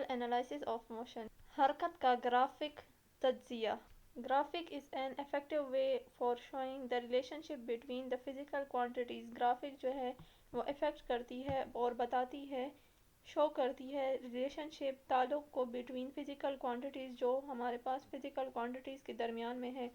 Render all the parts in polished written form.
graphical analysis of motion. हरकत का graphic तज्जिया. Graphic is an effective way for showing the relationship between the physical quantities. Graphic जो है वो effect करती है और बताती है, शो करती है रिलेशनशिप, ताल्लुक़ को बिटवीन फ़िज़िकल क्वांटिटीज़ जो हमारे पास फ़िज़िकल क्वांटिटीज़ के दरमियान में है.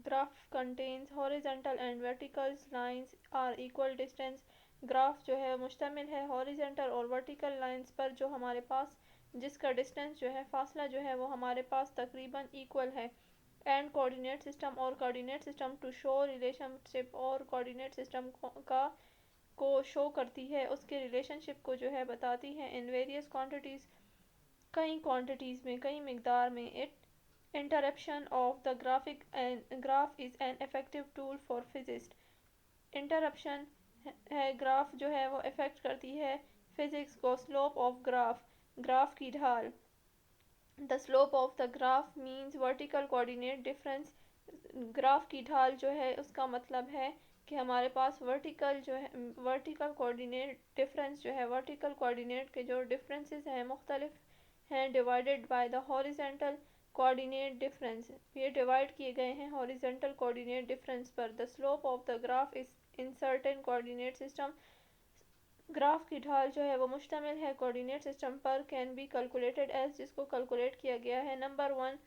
Graph contains horizontal and vertical lines are equal distance. Graph जो है मुश्तमिल है हॉरिजॉन्टल और वर्टिकल लाइंस पर जो हमारे पास जिसका डिस्टेंस जो है फासला जो है वो हमारे पास तकरीबन इक्वल है. एंड कोऑर्डिनेट सिस्टम और coordinate system to show relationship और कोऑर्डिनेट सिस्टम को शो करती है, उसके रिलेशनशिप को जो है बताती है. इन वेरियस क्वांटिटीज़ कई क्वांटिटीज़ में कई मिकदार में. It interpretation of the graph is an effective tool for physicist. Interpretation है ग्राफ जो है वो इफ़ेक्ट करती है फिज़िक्स को. स्लोप ऑफ ग्राफ की ढाल. The slope of the graph means vertical coordinate difference. Graph की ढाल जो है उसका मतलब है कि हमारे पास वर्टिकल कोऑर्डिनेट डिफरेंस जो है वर्टिकल कोऑर्डिनेट के जो डिफरेंसेस हैं मुख्तलिफ हैं divided by the horizontal coordinate difference. ये डिवाइड किए गए हैं हॉरिजॉन्टल कोऑर्डिनेट डिफरेंस पर. The slope of the graph is in certain coordinate system. Graph की ढाल जो है वो मुश्तमिल है कोऑर्डिनेट सिस्टम पर. कैन बी कैलकुलेटेड एज जिसको कैलकुलेट किया गया है. Number 1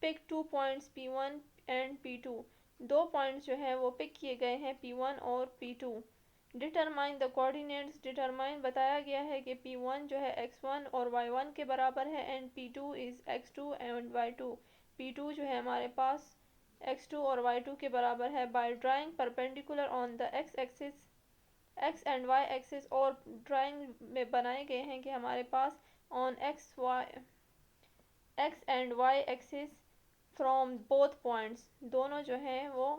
pick 2 points P1 and P2. दो पॉइंट्स जो है वो पिक किए गए हैं P1 और P2. Determine the coordinates. Determine बताया गया है कि P1 जो है x1 और y1 के बराबर है and P2 is x2 and y2. P2 जो है हमारे पास x2 और y2 के बराबर है. By drawing perpendicular on the x axis x and y axis. और ड्राइंग में बनाए गए हैं कि हमारे पास on x and y axis from both points. दोनों जो हैं वो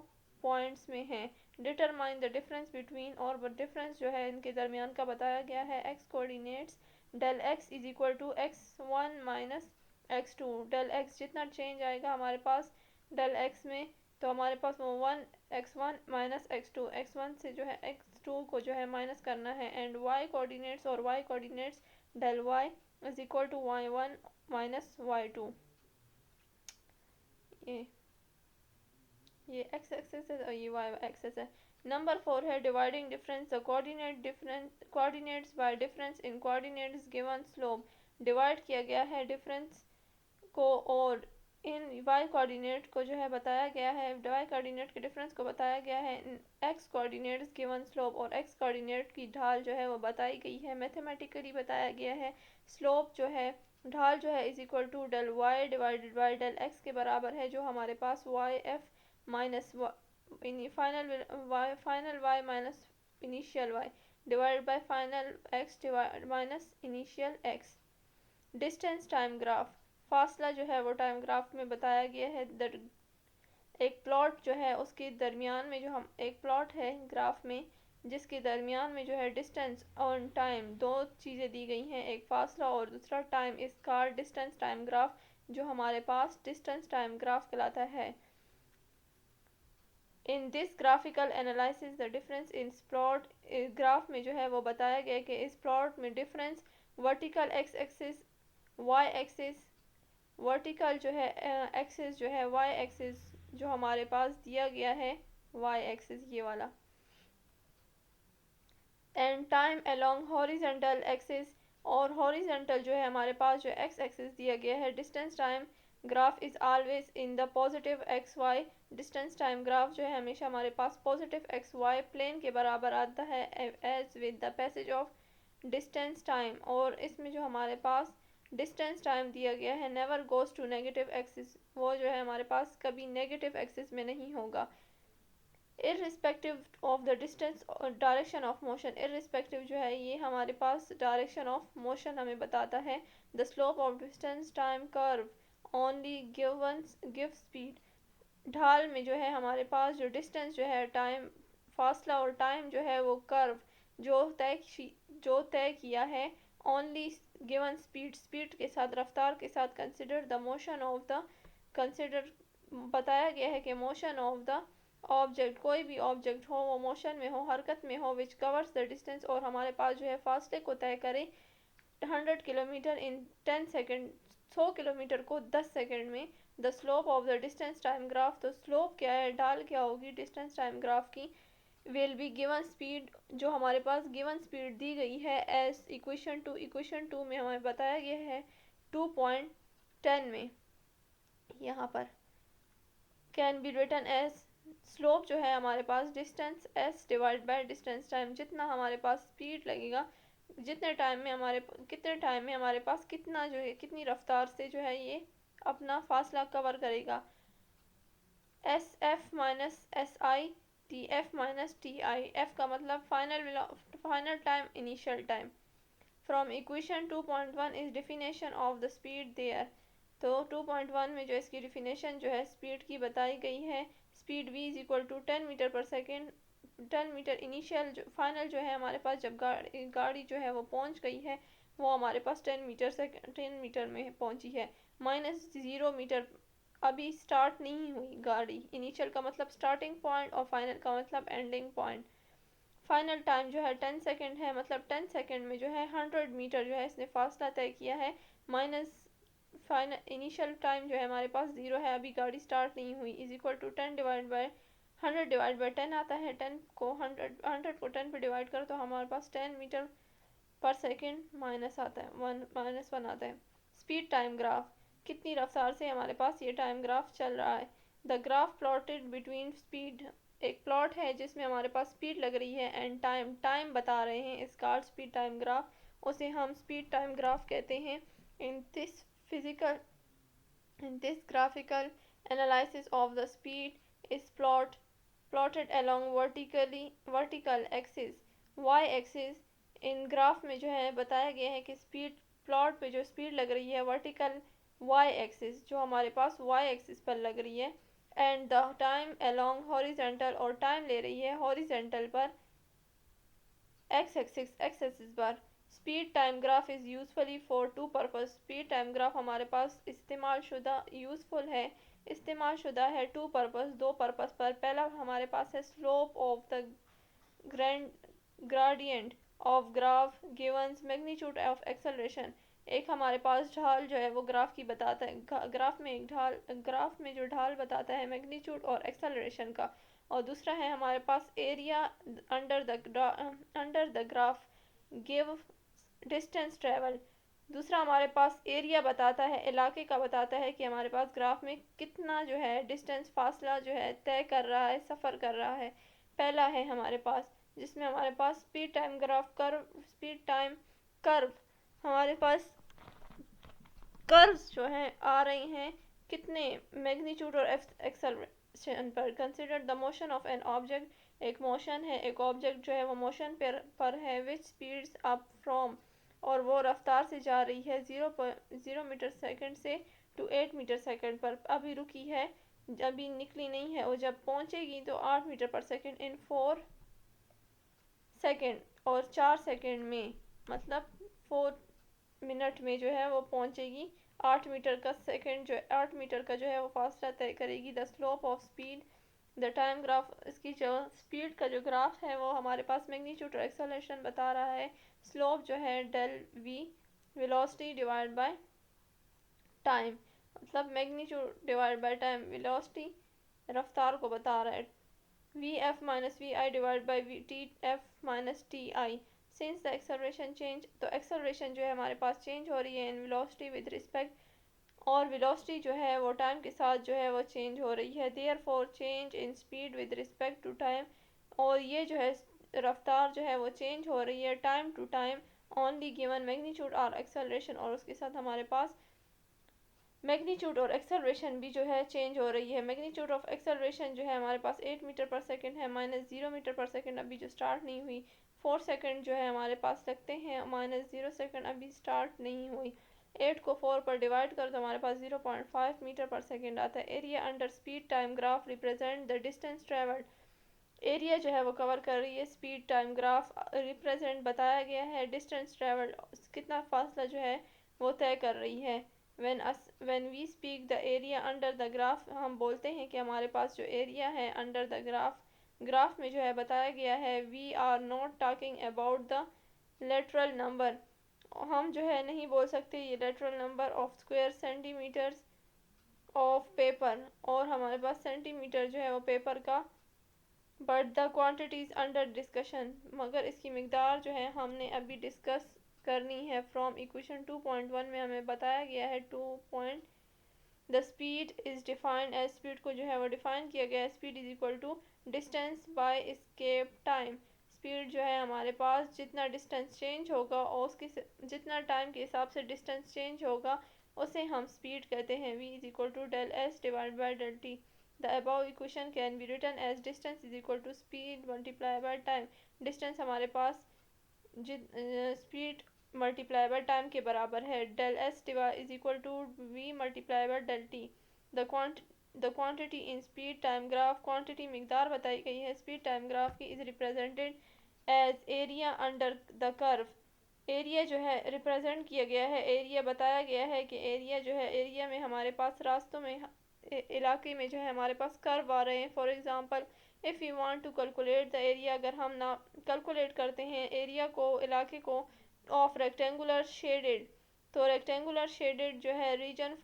पॉइंट्स में हैं. Determine the difference between. और डिफरेंस जो है इनके दरमियान का बताया गया है. x coordinates del x is equal to x1 minus x2. Del x जितना चेंज आएगा हमारे पास डेल x में तो हमारे पास वो x1 माइनस x1 से जो है x2 को जो है माइनस करना है. एंड y कोऑर्डिनेट्स और y coordinates del y is equal to y1 minus y2. ये x एक्सिस है और ये y एक्सिस है. नंबर 4 है dividing difference. The coordinates bye difference in coordinates given slope. Divide किया गया है डिफरेंस को और इन y कोऑर्डिनेट को जो है बताया गया है. y कोऑर्डिनेट के डिफरेंस को बताया गया है इन x कोऑर्डिनेट्स गिवन स्लोप. और x कोऑर्डिनेट की ढाल जो है वो बताई गई है, मैथमेटिकली बताया गया है. स्लोप जो है ढाल जो है is equal to del y divided by del x के बराबर है जो हमारे पास y f minus final y minus initial y divided by final x minus initial x. Distance time graph. फासला जो है वो टाइम ग्राफ में बताया गया है. एक प्लॉट जो है उसके दरमियान में जो हम एक प्लॉट है ग्राफ में जिसके दरमियान में जो है डिस्टेंस और टाइम दो चीज़ें दी गई हैं, एक फासला और दूसरा टाइम. इस कार डिस्टेंस टाइम ग्राफ जो हमारे पास डिस्टेंस टाइम ग्राफ कहलाता है. In this graphical analysis the difference in plot. Graph में जो है वो बताया गया कि इस प्लॉट में difference vertical x axis y axis vertical जो है एक्सिस जो है y एक्सिस जो हमारे पास दिया गया है y एक्सिस ये वाला. And time along horizontal axis. और हॉरिजॉन्टल जो है हमारे पास जो x एक्सिस दिया गया है. Distance time graph is always in the positive xy. Distance time graph जो है हमेशा हमारे पास पॉजिटिव xy प्लेन के बराबर आता है as with the passage of distance time. और इसमें जो हमारे पास डिस्टेंस टाइम दिया गया है never goes to negative axis. वो जो है हमारे पास कभी नेगेटिव एक्सिस में नहीं होगा. इररिस्पेक्टिव ऑफ द डिस्टेंस और डायरेक्शन ऑफ मोशन. इररिस्पेक्टिव जो है ये हमारे पास डायरेक्शन ऑफ मोशन हमें बताता है. The slope of distance time curve only give speed. ढाल में जो है हमारे पास जो डिस्टेंस जो है टाइम फासला और टाइम जो है वो कर्व जो तय किया है ओनली गिवन स्पीड के साथ रफ्तार के साथ. Consider the motion of the consider बताया गया है कि मोशन ऑफ द ऑब्जेक्ट कोई भी ऑब्जेक्ट हो वो मोशन में हो हरकत में हो विच कवर्स द डिस्टेंस और हमारे पास जो है फासले को तय करे 100 किलोमीटर इन 10 सेकेंड, 100 किलोमीटर को 10 सेकेंड में। The slope of the distance time graph, तो स्लोप क्या है, ढाल क्या होगी डिस्टेंस टाइम ग्राफ की, विल बी गिवन स्पीड, जो हमारे पास गिवन स्पीड दी गई है एस इक्वेशन टू में हमें बताया गया है 2.10 में, यहाँ पर can be written as, slope जो है हमारे पास distance S divide by distance time, जितना हमारे पास स्पीड लगेगा, कितने टाइम में हमारे पास कितना जो है, कितनी रफ्तार से जो है ये अपना फासला कवर करेगा। S F minus S I, T F minus T I, F का मतलब final time, initial time. From equation 2.1 is definition of the speed there, तो 2.1 में जो इसकी डिफिनेशन जो है स्पीड की बताई गई है, speed v is equal to 10 metre पर सेकेंड, 10 मीटर इनिशियल, जो फाइनल जो है हमारे पास जब गाड़ी जो है वो पहुंच गई है, वो हमारे पास 10 मीटर में पहुंची है, माइनस 0 मीटर, अभी स्टार्ट नहीं हुई गाड़ी, इनिशियल का मतलब स्टार्टिंग पॉइंट और फाइनल का मतलब एंडिंग पॉइंट। फाइनल टाइम जो है 10 सेकेंड है, मतलब 10 सेकेंड में जो है 100 मीटर जो है इसने फासला तय किया है, माइनस फाइनल इनिशियल टाइम जो है हमारे पास 0 है, अभी गाड़ी स्टार्ट नहीं हुई, is equal to 10 divide by 100 divide by 10 आता है, 100 को 10 पे डिवाइड करो तो हमारे पास 10 मीटर पर सेकेंड माइनस आता है, -1 आता है। स्पीड टाइम ग्राफ, कितनी रफ्तार से हमारे पास ये टाइम ग्राफ चल रहा है। The graph plotted between speed, एक प्लॉट है जिसमें हमारे पास स्पीड लग रही है एंड टाइम बता रहे हैं, इसका स्पीड टाइम ग्राफ, उसे हम स्पीड टाइम ग्राफ कहते हैं। In this physical In this graphical analysis of the speed is plotted along vertical axis, y axis, in graph में जो है बताया गया है कि स्पीड, प्लॉट पे जो स्पीड लग रही है वर्टिकल y एक्सिस, जो हमारे पास y एक्सिस पर लग रही है, and the time along horizontal, और टाइम ले रही है हॉरिजेंटल पर x एक्सिस पर। Speed time graph is usefully for two purpose, speed time graph हमारे पास यूज़फुल है, इस्तेमाल शुदा है टू पर्पस, दो पर्पस पर। पहला हमारे पास है slope of the gradient of graph gives magnitude of acceleration, एक हमारे पास ढाल जो है वो ग्राफ की बताता है, ग्राफ में जो ढाल बताता है मैग्नीट्यूड और एक्सेलरेशन का, और दूसरा है हमारे पास area under the graph give distance travel, दूसरा हमारे पास एरिया बताता है, इलाके का बताता है कि हमारे पास ग्राफ में कितना जो है डिस्टेंस, फासला जो है तय कर रहा है, सफ़र कर रहा है। पहला है हमारे पास जिसमें हमारे पास स्पीड टाइम कर्व, हमारे पास कर्व्स जो हैं आ रही हैं कितने, मैग्नीट्यूड और एक्सेलरेशन पर। Consider the motion of an object, एक मोशन है, एक ऑब्जेक्ट जो है वो मोशन पर है, विच स्पीड्स अप फ्रॉम, और वो रफ्तार से जा रही है 0 मीटर सेकंड से टू 8 मीटर सेकंड पर, अभी रुकी है, अभी निकली नहीं है, और जब पहुंचेगी तो 8 मीटर पर सेकंड इन 4 सेकंड और 4 सेकंड में, मतलब 4 मिनट में जो है वो पहुंचेगी, 8 मीटर का सेकंड जो 8 मीटर का जो है वो फासला तय करेगी। The slope of speed, the time graph, इसकी जो स्पीड का जो ग्राफ है वो हमारे पास मैग्नीट्यूड और एक्सेलरेशन बता रहा है। स्लोप जो है del V, velocity divide by time, मतलब magnitude divide by time, velocity रफ्तार को बता रहा है। V F minus V I divide by T F minus T I, since the acceleration change, तो एक्सेलरेशन जो है हमारे पास चेंज हो रही है इन वेलोसिटी विद रिस्पेक्ट, और वेलोसिटी जो है वो टाइम के साथ जो है वो चेंज हो रही है, therefore change in speed with respect to time, और ये जो है रफ्तार जो है वो चेंज हो रही है time to time, only given magnitude और एक्सेलरेशन, और उसके साथ हमारे पास मैग्नीट्यूड और एक्सेलरेशन भी जो है चेंज हो रही है। मैग्नीट्यूड ऑफ एक्सेलरेशन जो है हमारे पास 8 मीटर पर सेकंड है, -0 मीटर पर सेकंड अभी जो स्टार्ट नहीं हुई, 4 सेकंड जो है हमारे पास लगते हैं, -0 सेकंड अभी स्टार्ट नहीं हुई, 8 को 4 पर डिवाइड कर तो हमारे पास 0.5 मीटर पर सेकंड आता है। Area under speed time graph represent the distance travelled, area जो है वो कवर कर रही है, स्पीड टाइम ग्राफ रिप्रेजेंट बताया गया है, डिस्टेंस ट्रेवल्ड कितना फासला जो है वो तय कर रही है। when we speak the area under the graph, हम बोलते हैं कि हमारे पास जो एरिया है अंडर द ग्राफ में जो है बताया गया है, we are not talking about the literal number, हम जो है नहीं बोल सकते ये lateral number of square centimetres of paper, और हमारे पास सेंटीमीटर जो है वो पेपर का, but the quantities under discussion, मगर इसकी मिकदार जो है हमने अभी डिस्कस करनी है। फ्रॉम इक्वेशन 2.1 में हमें बताया गया है 2 point the speed is defined as, speed को जो है वो डिफाइन किया गया है, speed is equal to distance by escape time. Speed जो है हमारे पास जितना डिस्टेंस चेंज होगा और उसके जितना टाइम के हिसाब से डिस्टेंस चेंज होगा उसे हम स्पीड कहते हैं। v is equal to del S divide by del T. The above equation can be written as distance is equal to speed multiply by time. Distance हमारे पास स्पीड मल्टीप्लाई बाय टाइम के बराबर है। Del S is equal to V multiply by del T. The quantity in speed time graph, quantity मिकदार बताई गई है speed time graph की, is represented as area under the curve. Area जो है रिप्रेजेंट किया गया है, एरिया बताया गया है कि एरिया जो है, एरिया में हमारे पास रास्तों में इलाके में जो है हमारे पास कर्व आ रहे हैं। For example if you want to calculate the area, अगर हम ना कैलकुलेट करते हैं एरिया को, इलाके को, ऑफ रेक्टेंगुलर शेडेड, तो रेक्टेंगुलर शेडेड जो है region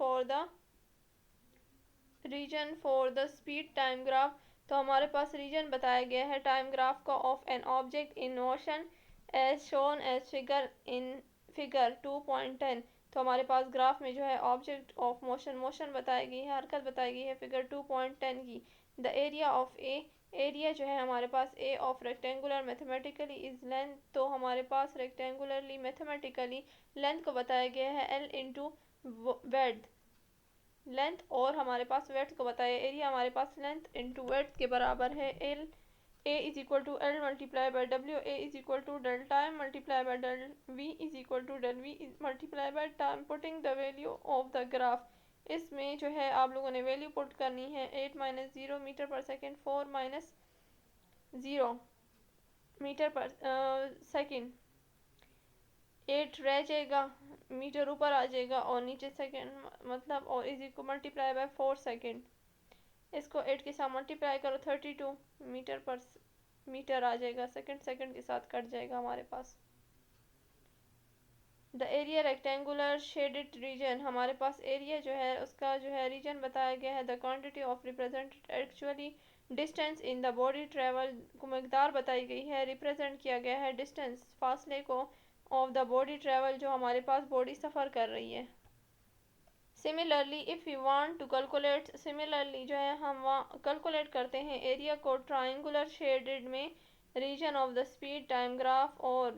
for the speed time graph, तो हमारे पास रीजन बताया गया है टाइम ग्राफ का of an object in motion as shown as figure in figure 2.10। तो हमारे पास ग्राफ में जो है ऑब्जेक्ट ऑफ मोशन बताई गई है, हरकत बताई गई है फिगर 2.10 की। The area of A, area जो है हमारे पास A of rectangular mathematically is length, तो हमारे पास रेक्टेंगुलरली मैथमेटिकली लेंथ को बताया गया है एल इंटू वेड्थ, लेंथ, और हमारे पास वेड्थ को बताया एरिया हमारे पास लेंथ इंटू वेड्थ के बराबर है। L A is equal to L multiply by W, A is equal to del time multiply by del V is equal to del V multiply by time. Putting the value of the graph, इसमें जो है आप लोगों ने value put करनी है 8 minus 0 metre पर second, 4 minus 0 metre पर सेकेंड, 8 रह जाएगा, मीटर ऊपर आ जाएगा और नीचे सेकेंड, मतलब और is equal multiply by 4 second. इसको 8 के साथ मल्टीप्लाई करो 32 मीटर पर मीटर आ जाएगा, सेकेंड सेकेंड के साथ कट जाएगा हमारे पास। The area rectangular shaded region, हमारे पास एरिया जो है उसका जो है रीजन बताया गया है। The quantity of represented actually distance in the body travel को मिकदार बताई गई है, रिप्रेजेंट किया गया है डिस्टेंस फासले को ऑफ द बॉडी ट्रेवल जो हमारे पास बॉडी सफ़र कर रही है। Similarly if you want to calculate, similarly जो है हम वहाँ कैलकुलेट करते हैं एरिया को ट्राइंगुलर शेडेड में region of the speed time graph, और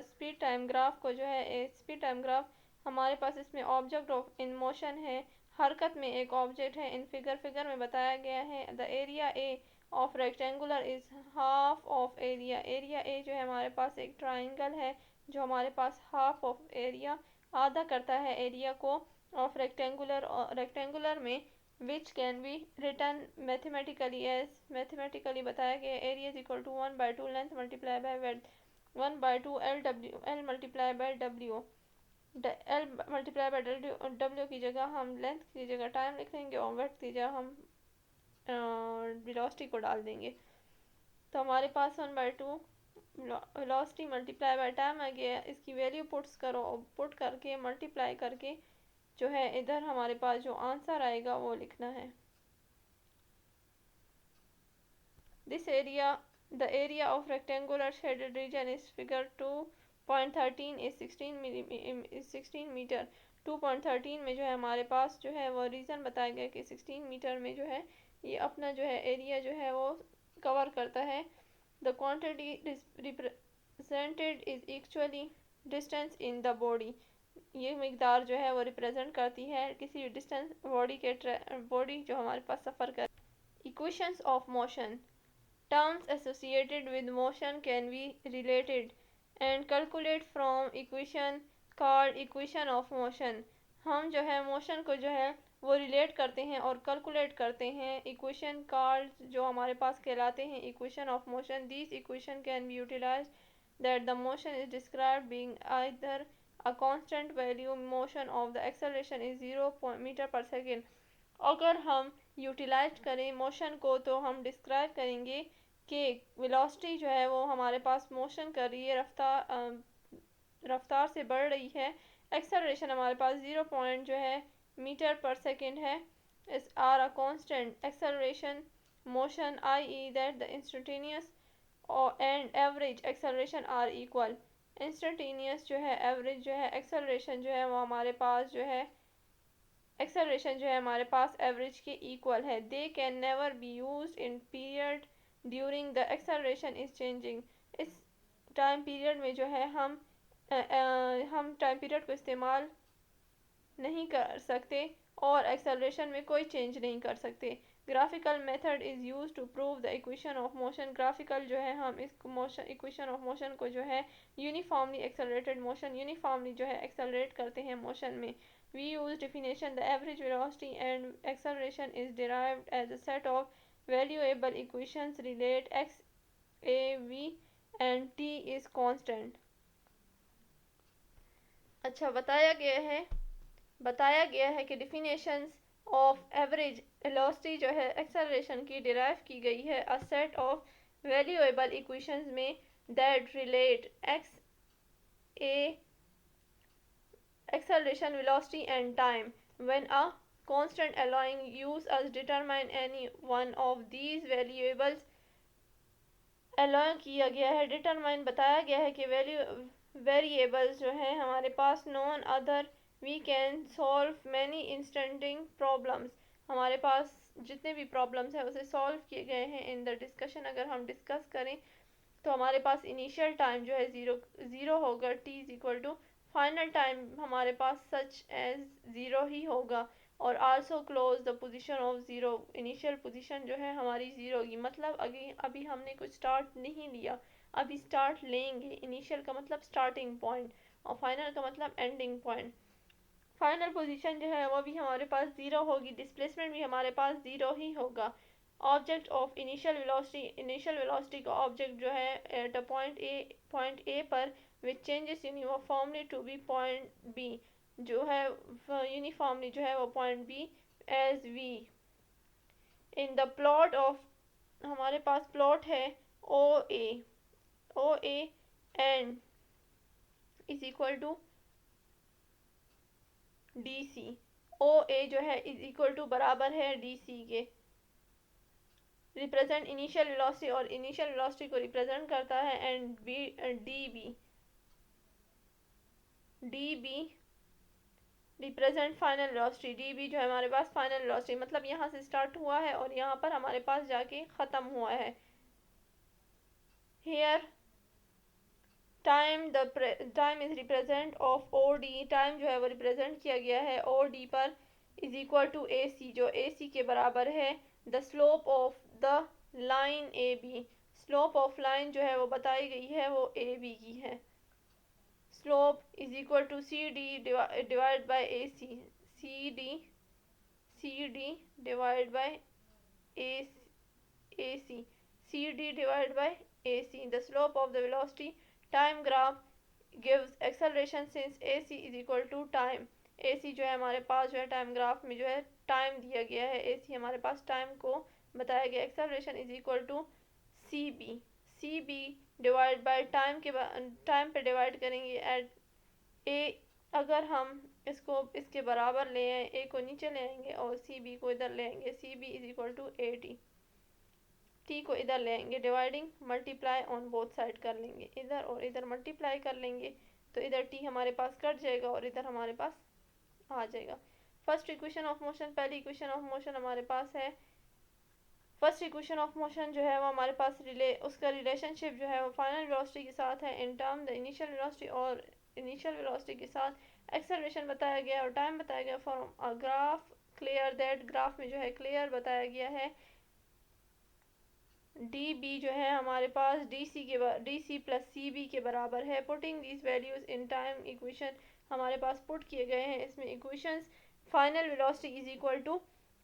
स्पीड टाइम ग्राफ को जो है स्पीड टाइम ग्राफ हमारे पास इसमें ऑब्जेक्ट ऑफ इन मोशन है, हरकत में एक ऑब्जेक्ट है। इन फिगर में बताया गया है the area A of rectangular is half of area, area A जो है हमारे पास एक ट्राइंगल है जो हमारे पास हाफ ऑफ एरिया आधा करता है एरिया को ऑफ रेक्टेंगुलर में, which can be written mathematically as, mathematically बताया गया area is equal to 1/2 length multiply by width, 1/2 L W, L multiply by W, L multiply by W की जगह हम लेंथ की जगह टाइम लिख देंगे और वेड्थ की जगह हम वेलोसिटी को डाल देंगे। तो हमारे पास 1/2 वेलोसिटी मल्टीप्लाई बाय टाइम आ गया। इसकी वैल्यू पुट्स करो, पुट करके मल्टीप्लाई करके जो है इधर हमारे पास जो आंसर आएगा वो लिखना है। This area, the area of rectangular shaded region is figure 2.13 is 16 metre. 2.13 में जो है हमारे पास जो है वो रीजन बताया गया कि 16 मीटर में जो है ये अपना जो है एरिया जो है वो कवर करता है। The quantity represented is actually distance in the body, ये मिकदार जो है वो रिप्रेजेंट करती है किसी डिस्टेंस बॉडी जो हमारे पास सफ़र कर। Equations of motion, terms associated with motion can be related and calculate from equation called equation of motion. हम जो है मोशन को जो है वो रिलेट करते हैं और कैलकुलेट करते हैं इक्वेशन कॉल्ड जो हमारे पास कहलाते हैं equation of motion. This equation can be utilise that the motion is described being either a constant value motion of the acceleration is 0 metre पर सेकेंड। अगर हम यूटिलाइज करें मोशन को तो हम डिस्क्राइब करेंगे कि वेलोसिटी जो है वो हमारे पास मोशन कर रही है, रफ्तार रफ्तार से बढ़ रही है। एक्सेलरेशन हमारे पास 0 पॉइंट जो है मीटर पर सेकेंड है। इस are a constant acceleration motion i.e. that the instantaneous and average acceleration are equal। Instantaneous जो है एवरेज जो है एक्सेलरेशन जो है वो हमारे पास जो है एक्सेलरेशन जो है हमारे पास एवरेज के इक्वल है। They can never be used in period during the acceleration is changing. इस टाइम पीरियड में जो है हम टाइम पीरियड को इस्तेमाल नहीं कर सकते और एक्सेलरेशन में कोई चेंज नहीं कर सकते। Graphical method is use to prove the equation of motion. Graphical जो है हम इस मोशन इक्वेशन ऑफ मोशन को जो है यूनिफॉर्मली एक्सेलरेटेड मोशन यूनिफॉर्मली जो है एक्सेलरेट करते हैं मोशन में। We use definition the average velocity and acceleration is derived as a set of valuable equations relate x a v and t is constant। अच्छा बताया गया है कि डिफिनेशंस ऑफ एवरेज वेलोसिटी जो है एक्सेलरेशन की डिराइव की गई है a set of valuable equations में that relate X A acceleration velocity and time when a constant allowing use as determine any one of these variables allow किया गया है। डिटरमाइन बताया गया है कि वेरिएबल्स जो है हमारे पास non other we can solve many interesting problems. हमारे पास जितने भी प्रॉब्लम्स हैं उसे सॉल्व किए गए हैं इन द डिस्कशन। अगर हम डिस्कस करें तो हमारे पास इनिशियल टाइम जो है ज़ीरो होगा। t is equal to final time हमारे पास सच एज ज़ीरो ही होगा और also close the position of zero. Initial position जो है हमारी ज़ीरो होगी। मतलब अभी हमने कुछ स्टार्ट नहीं लिया, अभी स्टार्ट लेंगे। इनिशियल का मतलब स्टार्टिंग पॉइंट और फाइनल का मतलब एंडिंग पॉइंट। फाइनल पोजीशन जो है वो भी हमारे पास ज़ीरो होगी। डिस्प्लेसमेंट भी हमारे पास ज़ीरो ही होगा। ऑब्जेक्ट ऑफ इनिशियल वेलोसिटी का ऑब्जेक्ट जो है एट अ पॉइंट ए पर which changes uniformly to B point B जो है यूनिफॉर्मली जो है वो point B as V in the plot of. हमारे पास प्लॉट है O A and is equal to D C. O A जो है इज इक्वल टू बराबर है डी सी के। रिप्रेजेंट इनिशियल वेलोसिटी और इनिशियल वेलोसिटी को रिप्रेजेंट करता है and D B represent final velocity. D B जो है हमारे पास फाइनल वेलोसिटी मतलब यहाँ से स्टार्ट हुआ है और यहाँ पर हमारे पास जाके ख़त्म हुआ है। Here time is represent of O D. Time जो है वो रिप्रेजेंट किया गया है ओ डी पर is equal to A C जो ए सी के बराबर है। The slope of the line A B. Slope of line जो है वो बताई गई है वो ए बी की है। Slope is equal to C D divide by A C. C D divide by A C. C D divide by A C. The slope of the velocity time graph gives acceleration since A C is equal to time. A C जो है हमारे पास जो है time graph में जो है time दिया गया है। ए सी हमारे पास टाइम को बताया गया। Acceleration is equal to C B divide by time पे डिवाइड करेंगे एट ए। अगर हम इसके बराबर ले आए, ए को नीचे ले आएंगे और सी बी को इधर ले आएंगे। C B is equal to A T को इधर ले आएंगे। Dividing multiply on both side कर लेंगे, इधर और इधर मल्टीप्लाई कर लेंगे तो इधर टी हमारे पास कट जाएगा और इधर हमारे पास आ जाएगा। फर्स्ट इक्वेशन ऑफ मोशन, पहली इक्वेशन ऑफ मोशन हमारे पास है। फर्स्ट इक्वेशन ऑफ मोशन जो है वो हमारे पास उसका रिलेशनशिप जो है वो फाइनल वेलोसिटी के साथ है in term the initial velocity और इनिशियल वेलोसिटी के साथ एक्सेलरेशन बताया गया और टाइम बताया गया from a graph clear that. Graph में जो है क्लियर बताया गया है। डी बी जो है हमारे पास D C plus C B के बराबर है। Putting these values in time equation हमारे पास पुट किए गए हैं इसमें equations. Final velocity is equal to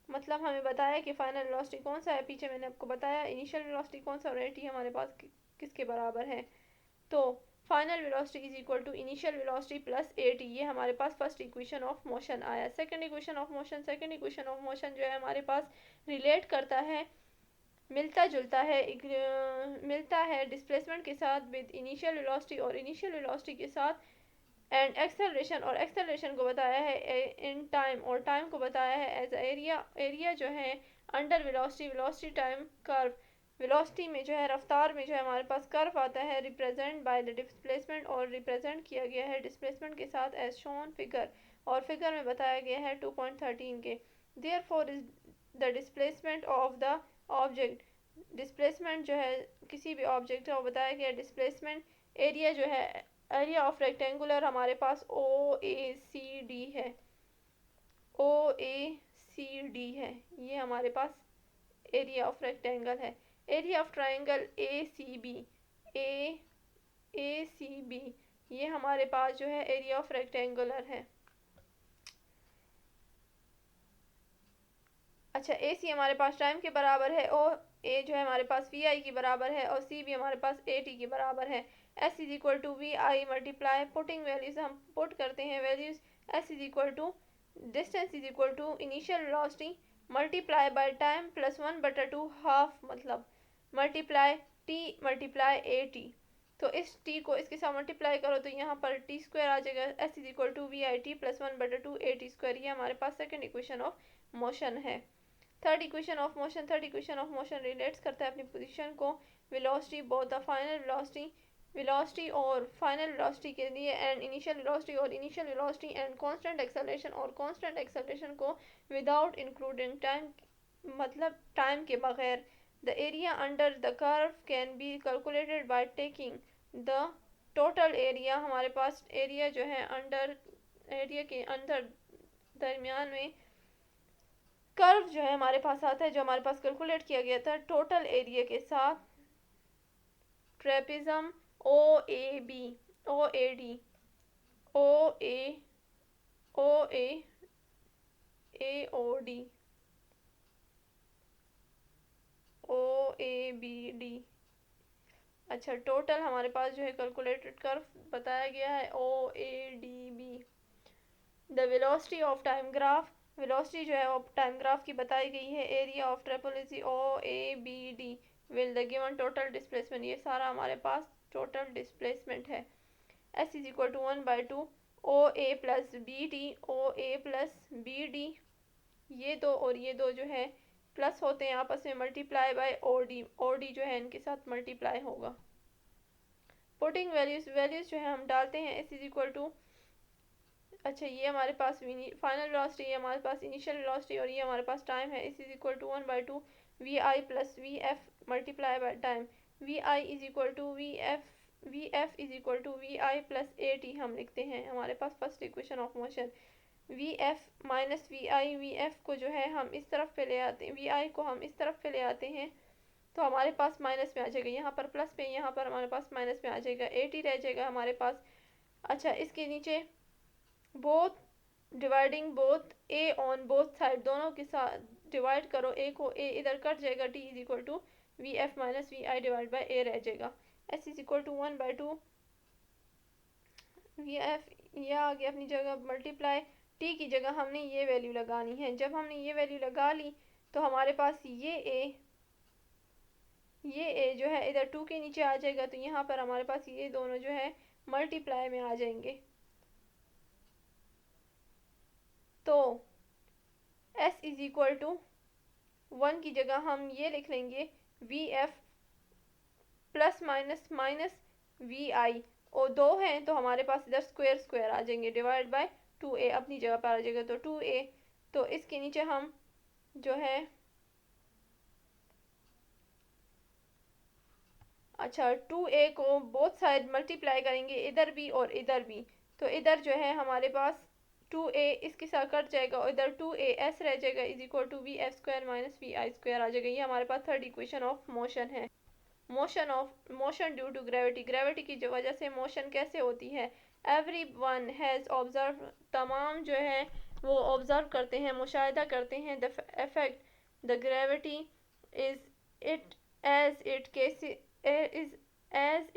मतलब हमें बताया कि फाइनल वेलोसिटी कौन सा है, पीछे मैंने आपको बताया। इनिशियल वेलोसिटी कौन सा और टी हमारे पास किसके बराबर है। तो final velocity is equal to initial velocity plus A T. ये हमारे पास फर्स्ट इक्वेशन ऑफ मोशन आया। सेकंड इक्वेशन ऑफ मोशन जो है हमारे पास रिलेट करता है मिलता है डिस्प्लेसमेंट के साथ विद इनिशियल वेलोसिटी और इनिशियल वेलोसिटी के साथ एंड एक्सेलरेशन, और एक्सेलरेशन को बताया है इन टाइम, और टाइम को बताया है एज एरिया। एरिया जो है under velocity, velocity time curve, velocity में जो है रफ्तार में जो है हमारे पास कर्व आता है रिप्रेजेंट बाय द डिस्प्लेसमेंट, और रिप्रेजेंट किया गया है डिस्प्लेसमेंट के साथ एज शोन फिगर, और फिगर में बताया गया है 2.13 के। Therefore is the displacement of the object, displacement जो है किसी भी ऑब्जेक्ट का बताया गया डिस्प्लेसमेंट। एरिया जो है, एरिया ऑफ रेक्टेंगुलर हमारे पास ओ ए सी डी है, ओ ए सी डी है, ये हमारे पास एरिया ऑफ रेक्टेंगल है। Area of triangle A C B, A C B, ये हमारे पास जो है एरिया ऑफ रेक्टेंगुलर है। अच्छा, ए सी हमारे पास टाइम के बराबर है, और ए जो है हमारे पास वी आई के बराबर है, और सी भी हमारे पास ए टी के बराबर है। S is equal to V I multiply, putting values हम पुट करते हैं values. S is equal to distance is equal to initial velocity multiply by time plus 1/2 half, मतलब multiply T multiply A T. तो इस T को इसके साथ multiply करो तो यहाँ पर टी स्क्वायर आ जाएगा। S is equal to V I T plus 1/2 A T square, ये हमारे पास सेकेंड इक्वेशन ऑफ मोशन है। Third equation of motion, third equation of motion relates करता है अपनी पोजीशन को velocity both the final velocity, velocity और final velocity के लिए, एंड इनिशियल वेलोसिटी और initial velocity, and constant acceleration और कांस्टेंट एक्सेलरेशन को विदाउट इंक्लूडिंग टाइम, मतलब टाइम के बगैर। The area under the curve can be calculated by taking the total area, हमारे पास एरिया जो है अंडर, एरिया के अंदर दरमियान में कर्व जो है हमारे पास आता है, जो हमारे पास कैलकुलेट किया गया था टोटल एरिया के साथ। Trapezium O A B, O A D, O A, O A O D, O A B D. अच्छा, टोटल हमारे पास जो है कैलकुलेटेड कर्व बताया गया है O A D B. The velocity of time graph, velocity जो है वो टाइम ग्राफ की बताई गई है। Area of trapezoid O A B D will the given total displacement, ये सारा हमारे पास टोटल डिस्प्लेसमेंट है। S is equal to 1/2 O A plus B D, O A plus B D, ये दो और ये दो जो है प्लस होते हैं आपस में, मल्टीप्लाई बाय ओ डी जो है इनके साथ मल्टीप्लाई होगा। पुटिंग वैल्यूज, वैल्यूज जो है हम डालते हैं। एस इज इक्वल टू, अच्छा ये हमारे पास फाइनल वेलोसिटी, ये हमारे पास इनिशियल वेलोसिटी, और ये हमारे पास टाइम है। S is equal to 1/2 V I plus V F multiply by time. V I is equal to V F is equal to V I plus A T हम लिखते हैं, हमारे पास first equation of motion. V F minus V I, V F को जो है हम इस तरफ पे ले आते हैं, वी आई को हम इस तरफ पे ले आते हैं, तो हमारे पास माइनस में आ जाएगा, यहाँ पर प्लस पे, यहाँ पर हमारे पास माइनस में आ जाएगा, ए टी रह जाएगा हमारे पास। अच्छा, इसके नीचे both dividing both A on both side, दोनों के साथ डिवाइड करो, ए को, ए इधर कट जाएगा, T is equal to V F minus V I divide by A रह जाएगा। S is equal to 1/2 V F, ये आ गया अपनी जगह, मल्टीप्लाई टी की जगह हमने ये वैल्यू लगानी है। जब हमने ये वैल्यू लगा ली तो हमारे पास ये ए जो है इधर 2 के नीचे आ जाएगा, तो यहाँ पर हमारे पास ये दोनों जो है मल्टीप्लाई में आ जाएंगे। तो S इज इक्वल टू 1 की जगह हम ये लिख लेंगे V F plus minus minus V I, और 2 हैं तो हमारे पास इधर स्क्वायर स्क्वायर आ जाएंगे, डिवाइड बाय 2a अपनी जगह पर आ जाएगा, तो 2a, तो इसके नीचे हम जो है, अच्छा 2a को बोथ साइड मल्टीप्लाई करेंगे, इधर भी और इधर भी, तो इधर जो है हमारे पास 2a इसके साथ कट जाएगा, और इधर 2as रह जाएगा, is equal to V F square minus V I square आ जाएगा। ये हमारे पास थर्ड इक्वेशन ऑफ मोशन है। Motion due to gravity, gravity की जो वजह से मोशन कैसे होती है। एवरी वन हैज़ ऑब्जर्व, तमाम जो है वो ऑब्जर्व करते हैं, मुशाहिदा करते हैं the effect the gravity is it as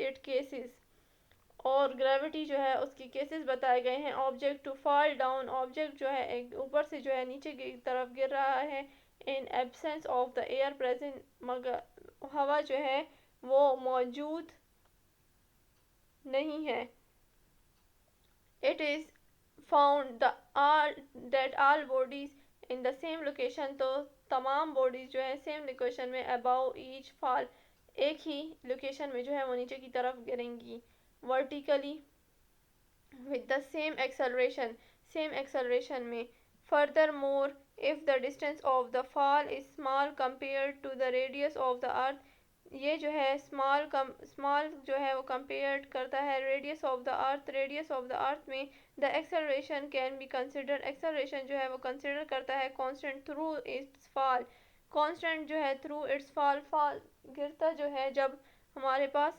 it cases, और ग्रेविटी जो है उसकी केसेस बताए गए हैं। Object to fall down, object जो है एक ऊपर से जो है नीचे की तरफ गिर रहा है, in absence of the air present, मगर हवा जो है वो मौजूद नहीं है, it is found the all that all bodies in the same location, तो तमाम bodies जो है same location में above each fall एक ही location में जो है वो नीचे की तरफ गिरेंगी vertically with the same acceleration में. Furthermore, if the distance of the fall is small compared to the radius of the earth, ये जो है स्मॉल जो है वो कंपेयर करता है रेडियस ऑफ द अर्थ में. The acceleration can be consider acceleration जो है वो कंसिडर करता है constant through it's fall. Constant जो है थ्रू इट्स फॉल गिरता जो है जब हमारे पास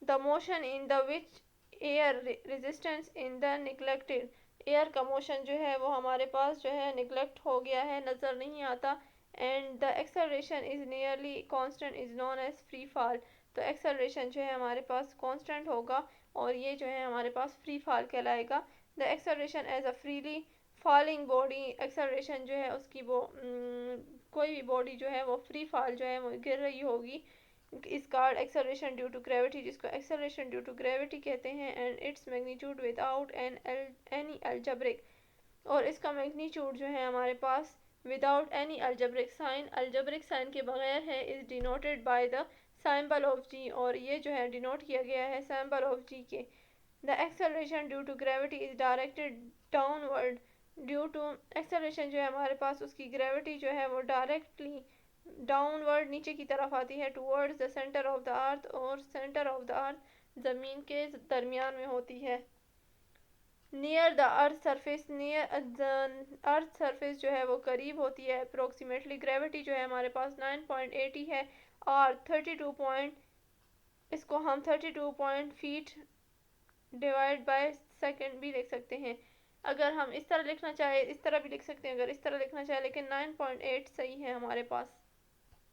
the motion in the which air resistance in the neglected. Air का मोशन जो है वो हमारे पास जो है निगलेक्ट हो गया है, नज़र नहीं आता. And the acceleration is nearly constant is known as free fall. तो एक्सेलरेशन जो है हमारे पास कांस्टेंट होगा और ये जो है हमारे पास फ्री फॉल कहलाएगा. The acceleration as a freely falling body, acceleration जो है उसकी वो कोई भी बॉडी जो है वो फ्री फॉल जो है वो गिर रही होगी is called acceleration due to gravity, जिसको acceleration due to gravity कहते हैं. and its magnitude without any algebraic, और इसका magnitude जो है हमारे पास without any algebraic sign के बगैर है is denoted by the symbol of g, और ये जो है denote किया गया है symbol of g के. the acceleration due to gravity is directed downward due to acceleration जो है हमारे पास उसकी gravity जो है वो directly डाउनवर्ड नीचे की तरफ आती है towards the centre of the earth, और सेंटर ऑफ द अर्थ ज़मीन के दरमियान में होती है. Near the earth surface, near the earth surface जो है वो करीब होती है अप्रोक्सीमेटली. ग्रेविटी जो है हमारे पास 9.80 है और 32 पॉइंट, इसको हम 32 point feet divide by second भी लिख सकते हैं. अगर हम इस तरह लिखना चाहे इस तरह भी लिख सकते हैं, अगर इस तरह लिखना चाहे, लेकिन 9.8 सही है हमारे पास.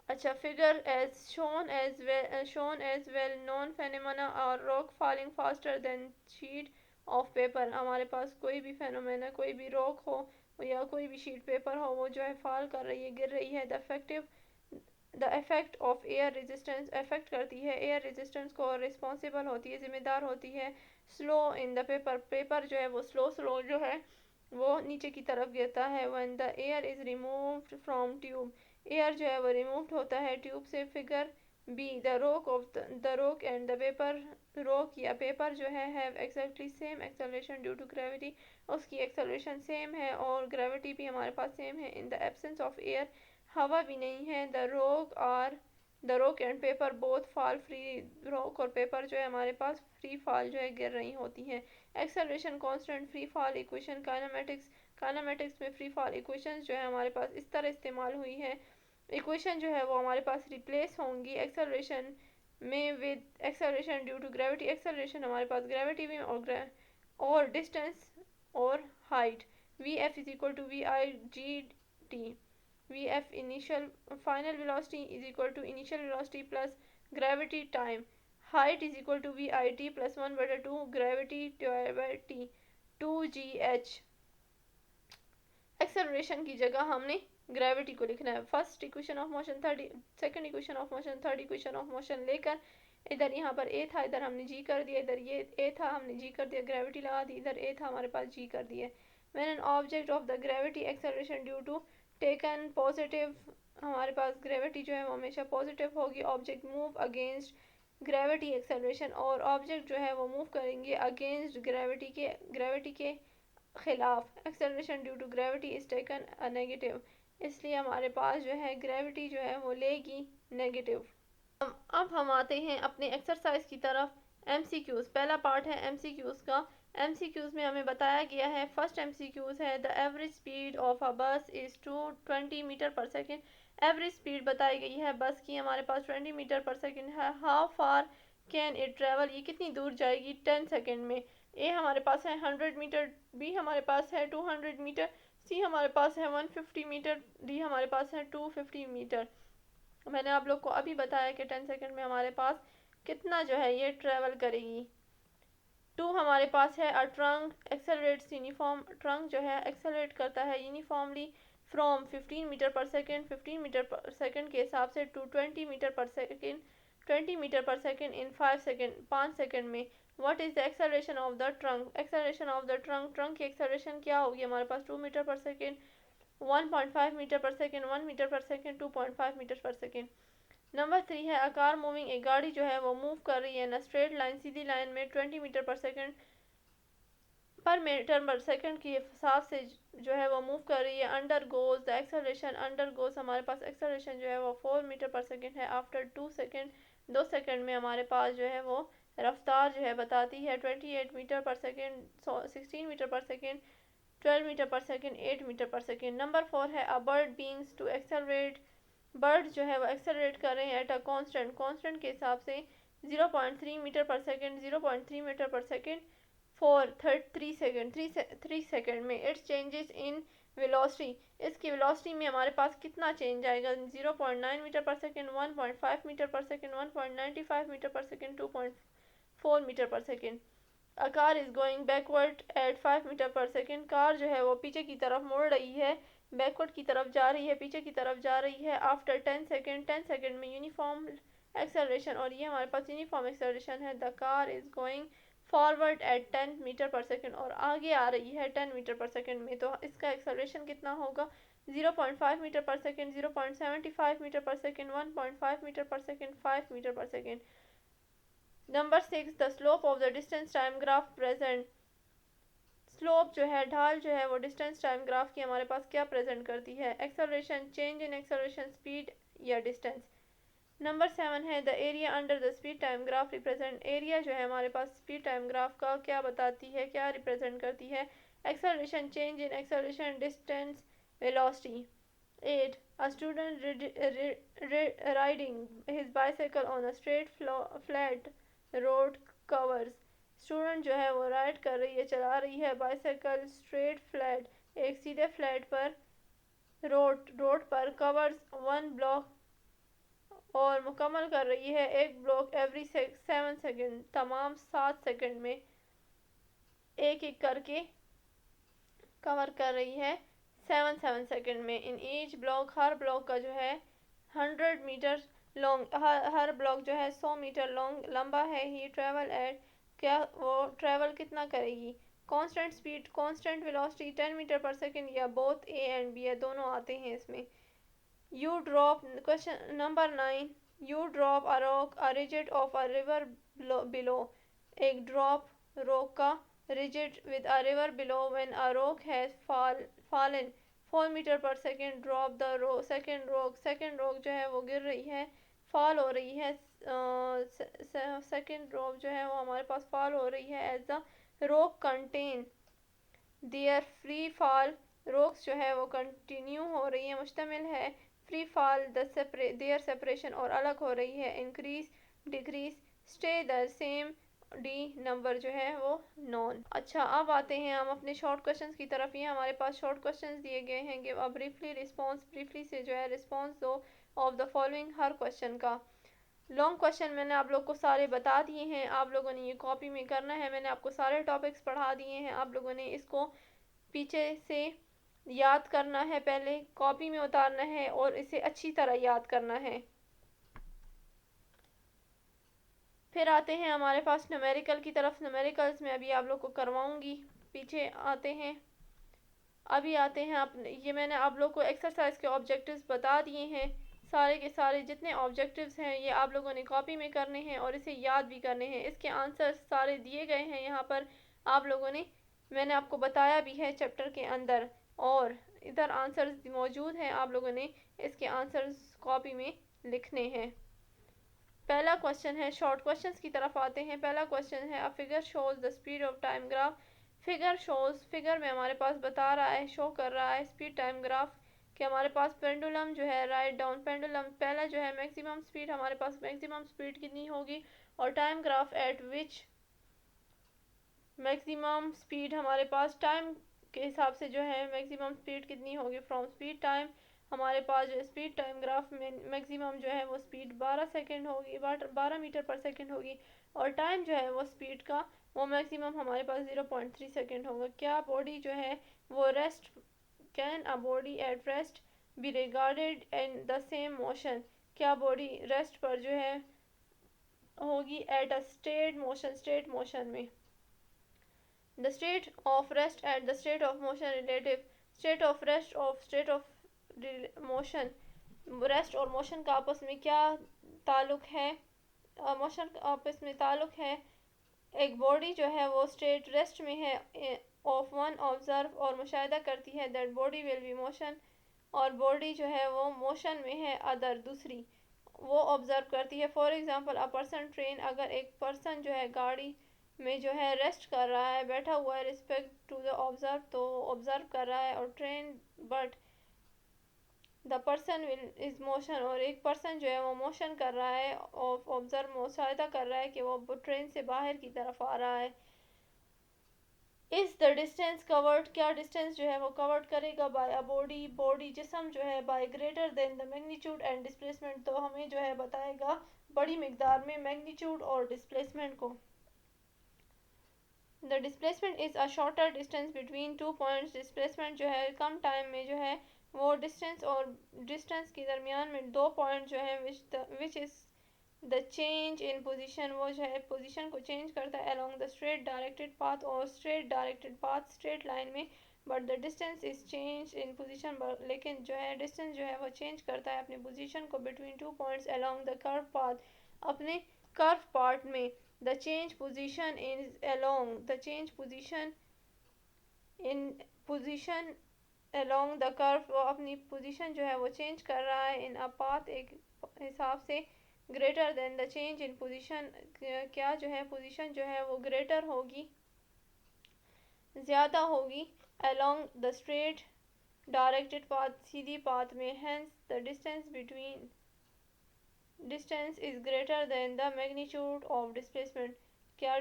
अच्छा, figure as shown as well known phenomena or rock falling faster than sheet of paper. हमारे पास कोई भी phenomena, कोई भी rock हो या कोई भी sheet paper हो, वो जो है fall कर रही है, गिर रही है. the effect of air resistance affect करती है air resistance को, और responsible होती है, जिम्मेदार होती है slow in the paper जो है वो slow जो है वो नीचे की तरफ गिरता है. when the air is removed from tube, air जो है वो रिमूव्ड होता है ट्यूब से. Figure B, the rock and the paper, rock या पेपर जो है have exactly same acceleration due to gravity, उसकी एक्सेलरेशन सेम है और ग्रेविटी भी हमारे पास सेम है. In the absence of air, हवा भी नहीं है. The rock and paper both fall free, rock और पेपर जो है हमारे पास फ्री फॉल जो है गिर रही होती हैं. Acceleration constant, free fall equation. Kinematics में फ्री फॉल इक्वेशन जो है हमारे पास इस तरह इस्तेमाल हुई है. इक्वेशन जो है वो हमारे पास रिप्लेस होंगी एक्सेलरेशन में with acceleration due to gravity. Acceleration हमारे पास ग्रेविटी में और डिस्टेंस और height. V F is equal to V I G T. V F initial final velocity is equal to initial velocity plus gravity time. Height is equal to V I T plus 1/2 gravity divide by T, 2 g h. Acceleration की जगह हमने gravity को लिखना है. First equation of motion, second equation of motion, third equation of motion लेकर इधर यहाँ पर ए था, इधर हमने जी कर दिया, इधर ये ए था हमने जी कर दिया, ग्रेविटी लगा दी, इधर ए था हमारे पास जी कर दिया. When an object of the gravity acceleration due to taken positive, हमारे पास ग्रेविटी जो है वो हमेशा पॉजिटिव होगी. Object move against gravity acceleration, और ऑब्जेक्ट जो है वो मूव करेंगे अगेंस्ट ग्रेविटी के खिलाफ. Acceleration due to gravity is taken a negative, इसलिए हमारे पास जो है ग्रेविटी जो है वो लेगी नेगेटिव. अब हम आते हैं अपने एक्सरसाइज की तरफ. एमसीक्यूज, पहला पार्ट है एमसीक्यूज का. एमसीक्यूज में हमें बताया गया है, फर्स्ट एमसीक्यूज है the average speed of a बस इज 20 मीटर पर सेकेंड. एवरेज स्पीड बताई गई है बस की हमारे पास 20 मीटर पर सेकेंड है. How far can it travel, ये कितनी दूर जाएगी 10 सेकेंड में. ए हमारे पास है 100 मीटर, बी हमारे पास है 200 मीटर, सी हमारे पास है 150 मीटर, डी हमारे पास है 250 मीटर. मैंने आप लोग को अभी बताया कि 10 सेकंड में हमारे पास कितना जो है ये ट्रेवल करेगी. 2 हमारे पास है a trunk accelerates uniform, trunk जो है एक्सेलरेट करता है यूनिफॉर्मली फ्रॉम 15 मीटर पर सेकेंड, 15 मीटर पर सेकेंड के हिसाब से टू 20 मीटर पर सेकेंड, 20 मीटर पर सेकेंड इन 5 सेकेंड, 5 सेकेंड में. What is the acceleration of the trunk, acceleration of the trunk की एक्सेलरेशन क्या होगी हमारे पास 2 मीटर पर सेकेंड, 1.5 मीटर पर सेकेंड, 1 मीटर पर सेकेंड, 2.5 मीटर पर सेकेंड। नंबर 3 है अ कार मूविंग, एक गाड़ी जो है वो मूव कर रही है न स्ट्रेट लाइन, सीधी लाइन में 20 मीटर पर सेकेंड पर मीटर पर सेकेंड के हिसाब से जो है वो मूव कर रही है। Under goes the acceleration, under goes हमारे पास एक्सेलरेशन जो है वो 4 मीटर पर सेकेंड है। आफ्टर 2 सेकेंड, 2 सेकेंड में हमारे पास जो है वो रफ्तार जो है बताती है 28 मीटर पर सेकेंड, 16 मीटर पर सेकेंड, 12 मीटर पर सेकेंड, 8 मीटर पर सेकेंड। नंबर 4 है a bird begins to accelerate, bird जो है वो एक्सेलरेट कर रहे हैं एट अ कांस्टेंट, कांस्टेंट के हिसाब से 0.3 मीटर पर सेकेंड, 0.3 मीटर पर सेकेंड फॉर 3 सेकेंड, 3 सेकेंड में। इट्स चेंजेस इन वेलोसिटी, इसकी वेलोसिटी में हमारे पास कितना चेंज आएगा, 0.9 मीटर पर सेकेंड, 1.5 मीटर पर सेकेंड, 1.95 मीटर पर सेकेंड, 2.4 मीटर पर second. A car is going backward at 5 metre पर सेकेंड, कार जो है वो पीछे की तरफ मुड़ रही है, बैकवर्ड की तरफ जा रही है, पीछे की तरफ जा रही है। आफ्टर 10 सेकेंड, 10 सेकेंड में यूनिफॉर्म एक्सेलरेशन, और ये हमारे पास यूनिफॉर्म एक्सेलरेशन है। The car is going forward at 10 metre पर सेकेंड, और आगे आ रही है 10 मीटर पर सेकेंड में, तो इसका एक्सेलरेशन कितना होगा, 0.5 मीटर पर सेकेंड, 0.75 मीटर पर सेकेंड, 1.5 मीटर पर सेकेंड, 5 मीटर पर second. Number 6 the slope of the distance time graph present, slope जो है ढाल जो है वो डिस्टेंस टाइम ग्राफ की हमारे पास क्या प्रेजेंट करती है, acceleration, change in acceleration, speed या डिस्टेंस। नंबर 7 है the area under the speed time graph represent, area जो है हमारे पास स्पीड टाइम ग्राफ का क्या बताती है, क्या रिप्रेजेंट करती है, acceleration, change in acceleration, distance, velocity. 8 a student riding his bicycle on a straight flat road covers, student जो है वो राइड कर रही है, चला रही है बाइसाइकिल स्ट्रेट फ्लैट, एक सीधे फ्लैट पर, रोड पर, कवर्स 1 ब्लॉक, और मुकम्मल कर रही है एक ब्लॉक एवरी 7 सेकेंड, तमाम 7 सेकेंड में एक एक करके कवर कर रही है 7 सेकेंड में। In each block, her block का जो है 100 मीटर लॉन्ग, हर ब्लॉक जो है 100 मीटर लॉन्ग लंबा है। ही ट्रेवल एट, क्या वो ट्रेवल कितना करेगी, constant speed, constant velocity, 10 metre पर सेकेंड, या बोथ ए एंड बी है, दोनों आते हैं इसमें। You drop, question number 9, you drop a rock a रिजिट ऑफ अ रिवर बिलो, एक ड्रॉप रॉक का रिजिट with a river below when a rock has fallen 4 metre पर second, drop the second rock, second rock जो है वो गिर रही है, फॉल हो रही है, सेकेंड रॉक जो है वो हमारे पास फॉल हो रही है as the rock continue their free fall, rocks जो है वो कंटिन्यू हो रही है, मुश्तमिल है, free fall the their separation, और अलग हो रही है, increase, decrease, stay the same, the number जो है वो नॉन। अच्छा, अब आते हैं हम अपने शॉर्ट क्वेश्चंस की तरफ। ये हमारे पास शॉर्ट क्वेश्चंस दिए गए हैं, give a briefly response, briefly से जो है रिस्पॉन्स दो of the following, her question का। लॉन्ग क्वेश्चन मैंने आप लोग को सारे बता दिए हैं, आप लोगों ने ये कॉपी में करना है, मैंने आपको सारे टॉपिक्स पढ़ा दिए हैं, आप लोगों ने इसको पीछे से याद करना है, पहले कॉपी में उतारना है और इसे अच्छी तरह याद करना है। फिर आते हैं हमारे पास न्यूमेरिकल की तरफ, न्यूमेरिकल्स में अभी आप लोग को करवाऊंगी, पीछे आते हैं। अभी आते हैं आप, ये मैंने आप लोग को एक्सरसाइज के ऑब्जेक्टिव्स बता दिए हैं, सारे के सारे जितने ऑब्जेक्टिव्स हैं ये आप लोगों ने कॉपी में करने हैं और इसे याद भी करने हैं। इसके आंसर्स सारे दिए गए हैं यहाँ पर, आप लोगों ने, मैंने आपको बताया भी है चैप्टर के अंदर, और इधर आंसर्स मौजूद हैं, आप लोगों ने इसके आंसर्स कॉपी में लिखने हैं। पहला क्वेश्चन है, शॉर्ट क्वेश्चंस की तरफ आते हैं। पहला क्वेश्चन है, a figure shows the speed of time graph, figure shows, figure में हमारे पास बता रहा है, शो कर रहा है स्पीड टाइम ग्राफ कि हमारे पास पेंडुलम जो है, राइट डाउन पेंडुलम, पहला जो है मैक्सिमम स्पीड, हमारे पास मैक्सिमम स्पीड कितनी होगी, और time graph at which maximum speed, हमारे पास टाइम के हिसाब से जो है मैक्सिमम स्पीड कितनी होगी, फ्रॉम स्पीड टाइम, हमारे पास जो स्पीड टाइम ग्राफ में मैक्सिमम जो है वो स्पीड 12 सेकेंड होगी, 12 मीटर पर सेकेंड होगी, और टाइम जो है वो स्पीड का वो मैक्सिमम हमारे पास 0.3 सेकेंड होगा। क्या बॉडी जो है वो rest, can a body at rest be regarded in the same motion, क्या बॉडी रेस्ट पर जो है होगी एट अ स्टेट मोशन में। The state of rest at the state of motion relative state of rest of state of motion. Rest और motion का आपस में क्या ताल्लुक है? मोशन का आपस में ताल्लुक है। एक बॉडी जो है वो स्टेट रेस्ट में है ऑफ वन ऑब्जर्व और मुशाहिदा करती है that body will be motion, और बॉडी जो है वो मोशन में है अदर दूसरी, वो ऑब्जर्व करती है। For example a person train, अगर एक पर्सन जो है गाड़ी में जो है रेस्ट कर रहा है, बैठा हुआ है रिस्पेक्ट टू द ऑब्जर्व, तो ऑब्जर्व कर रहा है, और train but the person will is motion, और एक पर्सन जो है वो मोशन कर रहा है, ऑब्जर्व मुशाहिदा कर रहा है कि वो ट्रेन से बाहर की तरफ आ रहा है। इज द डिस्टेंस कवर्ड, क्या डिस्टेंस जो है वो कवर्ड करेगा बाय अ बॉडी, बॉडी जिसम जो है by greater than the magnitude and displacement, तो हमें जो है बताएगा बड़ी मिकदार में मैग्नीट्यूड और डिस्प्लेसमेंट को। The displacement is a shorter distance between two points, displacement जो है कम टाइम में जो है वो डिस्टेंस और डिस्टेंस के दरमियान में दो पॉइंट जो है which is the change in position, वो जो है पोजीशन को चेंज करता है along the straight directed path, और straight directed path straight line में, but the distance is change in position, लेकिन जो है डिस्टेंस जो है वो चेंज करता है अपनी पोजीशन को between two points along the curve path, अपने कर्व पार्ट में। The change position is along the change position in position along the curve, वो अपनी पोजीशन जो है वो चेंज कर रहा है इन अ पाथ एक हिसाब से greater than the change in position, क्या जो है पोजीशन जो है वो ग्रेटर होगी, ज़्यादा होगी along the straight directed path सीधी पाथ में। Hence the distance between distance is greater than the magnitude of displacement, क्या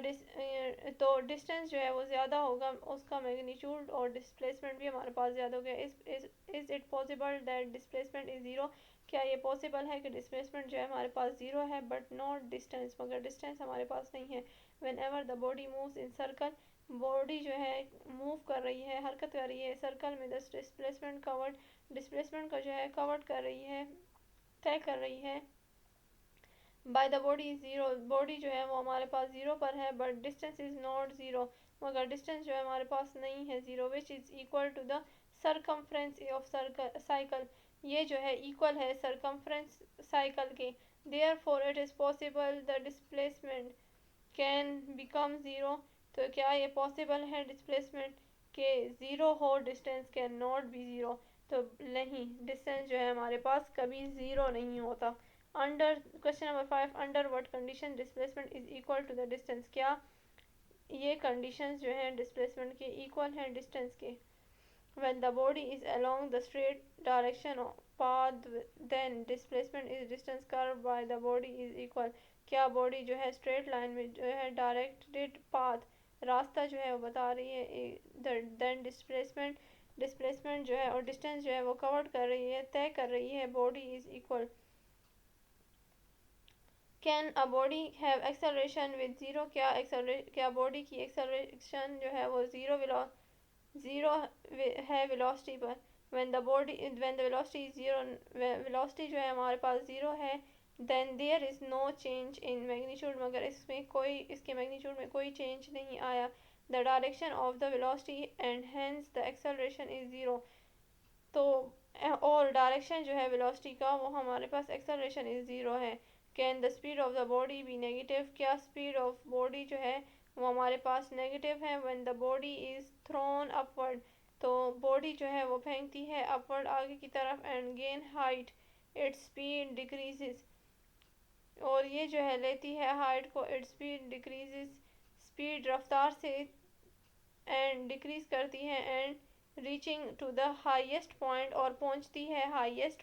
तो डिस्टेंस जो है वो ज़्यादा होगा, उसका मैग्नीट्यूड और डिस्प्लेसमेंट भी हमारे पास ज़्यादा हो गया। Is it possible that displacement is zero, क्या ये पॉसिबल है कि डिस्प्लेसमेंट जो है हमारे पास ज़ीरो है बट नॉट डिस्टेंस, मगर डिस्टेंस हमारे पास नहीं है। When ever the body moves in circle, body जो है मूव कर रही है, हरकत कर रही है सर्कल में, द डिस्प्लेसमेंट कवर्ड, डिस्प्लेसमेंट को जो है कवर्ड कर रही है, तय कर रही है by the body is zero, body जो है वो हमारे पास ज़ीरो पर है, but distance is not zero, मगर डिस्टेंस जो है हमारे पास नहीं है zero, which is equal to the circumference of cycle, ये जो है इक्वल है सरकमफ्रेंस साइकिल के। Therefore it is possible the displacement can become zero, तो क्या ये पॉसिबल है डिस्प्लेसमेंट के ज़ीरो हो, distance can not be zero, तो नहीं, डिस्टेंस जो है हमारे पास कभी ज़ीरो नहीं होता। Under question number 5, under what condition displacement is equal to the distance, क्या ये कंडीशंस जो हैं डिस्प्लेसमेंट के इक्वल हैं डिस्टेंस के। When the body is along the straight direction path then displacement is distance curve by the body is equal, क्या body जो है स्ट्रेट लाइन में जो है डायरेक्टेड पाथ रास्ता जो है वो बता रही है, देन डिस्प्लेसमेंट जो है और डिस्टेंस जो है वो कवर कर रही है, तय कर रही है, body is equal. Can a body have acceleration with zero, क्या बॉडी की एक्सेलरेशन जो है वो ज़ीरो है वेलोसिटी पर। When the velocity is zero, velocity जो है हमारे पास ज़ीरो है, then there is no change in magnitude, मगर इसके मैग्नीट्यूड में कोई चेंज नहीं आया। The direction of the velocity and hence the acceleration is zero, तो और डायरेक्शन जो है वेलोसिटी का वो हमारे पास एक्सेलरेशन इज ज़ीरो है। Can the speed of the body be negative, क्या स्पीड ऑफ बॉडी जो है वो हमारे पास नेगेटिव है। When the body is thrown upward, तो बॉडी जो है वो फेंकती है अपवर्ड आगे की तरफ, and gain height its speed decreases, और ये जो है लेती है हाइट को, इट्स स्पीड डिक्रीजेस, स्पीड रफ्तार से एंड डिक्रीज करती है, and reaching to the highest point, और पहुंचती है हाईएस्ट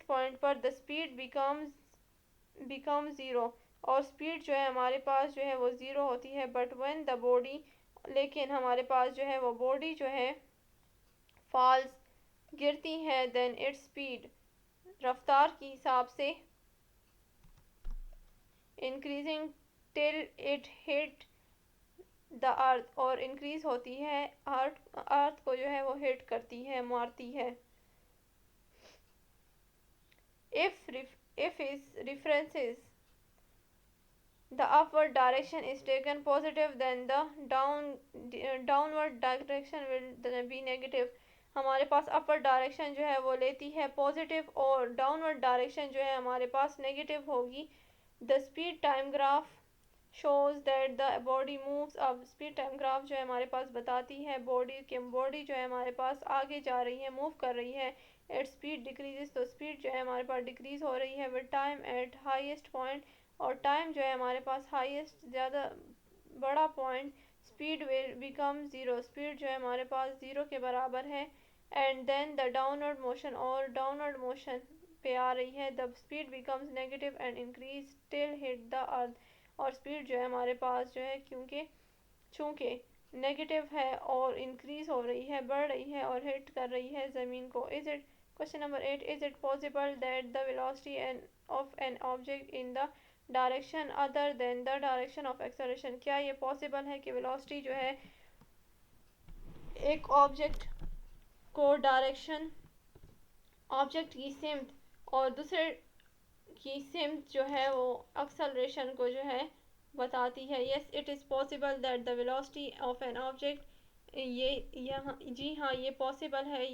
पॉइंट पर द स्पीड बिकम ज़ीरो, और स्पीड जो है हमारे पास जो है वो ज़ीरो होती है। बट व्हेन द बॉडी, लेकिन हमारे पास जो है वो बॉडी जो है फॉल्स गिरती है, देन इट्स स्पीड रफ्तार के हिसाब से increasing till it hit the earth, और इंक्रीज होती है अर्थ को जो है वो हिट करती है, मारती है। If if its references the upward direction is taken positive, then the downward direction will be negative. हमारे पास upward direction जो है वो लेती है positive और downward direction जो है हमारे पास negative होगी. The speed time graph shows that the body moves up. speed time graph जो है हमारे पास बताती है body जो है हमारे पास आगे जा रही है, move कर रही है. Its speed decreases, तो speed जो है हमारे पास decrease हो रही है with time at highest point, और टाइम जो है हमारे पास हाईएस्ट ज़्यादा बड़ा point speed will become zero, speed जो है हमारे पास ज़ीरो के बराबर है. And then the downward motion, और डाउनवर्ड मोशन पे आ रही है, the speed becomes negative and increase till hit the earth. और स्पीड जो है हमारे पास जो है चूँकि नेगेटिव है और इंक्रीज हो रही है, बढ़ रही है और हिट कर रही है ज़मीन को. Is it question number 8, is it possible that the velocity of an object in the direction other than the direction of acceleration? क्या ये पॉसिबल है कि वेलोसिटी जो है एक ऑब्जेक्ट को डायरेक्शन, ऑब्जेक्ट की सिमत और दूसरे की सिमत जो है वो एक्सेलरेशन को जो है बताती है? Yes, it is possible that the velocity of an object, ये यहाँ जी हाँ ये पॉसिबल है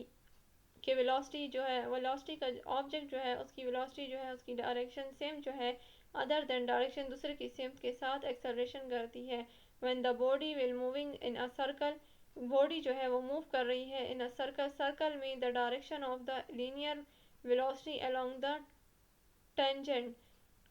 कि वेलोसिटी जो है, वेलोसिटी का ऑब्जेक्ट जो है उसकी वेलोसिटी जो है उसकी डायरेक्शन सेम जो है अदर देन डायरेक्शन दूसरे की सेम के साथ एक्सेलरेशन करती है. When the body will moving in a circle, body जो है वो मूव कर रही है इन अ सर्कल, सर्कल में the direction of the linear velocity along the tangent,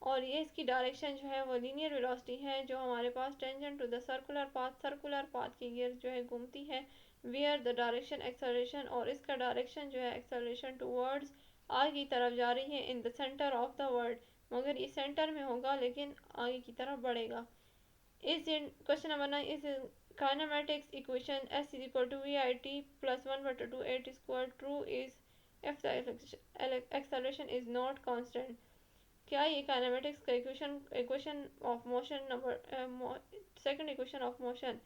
और ये इसकी डायरेक्शन जो है वो लीनियर वेलोसिटी है जो हमारे पास tangent to the circular path की गियर जो है घूमती है. वेयर द डायरेक्शन एक्सेलरेशन, और इसका डायरेक्शन जो है एक्सेलरेशन टूवर्ड्स आगे की तरफ जा रही है in the centre of the world, मगर ये सेंटर में होगा लेकिन आगे की तरफ बढ़ेगा. Is in question number 9, is kinematics equation S is equal to VIT plus 1/2 8 square true is if the acceleration is not constant? क्या ये काइनेमेटिक्स का equation of motion number second equation of motion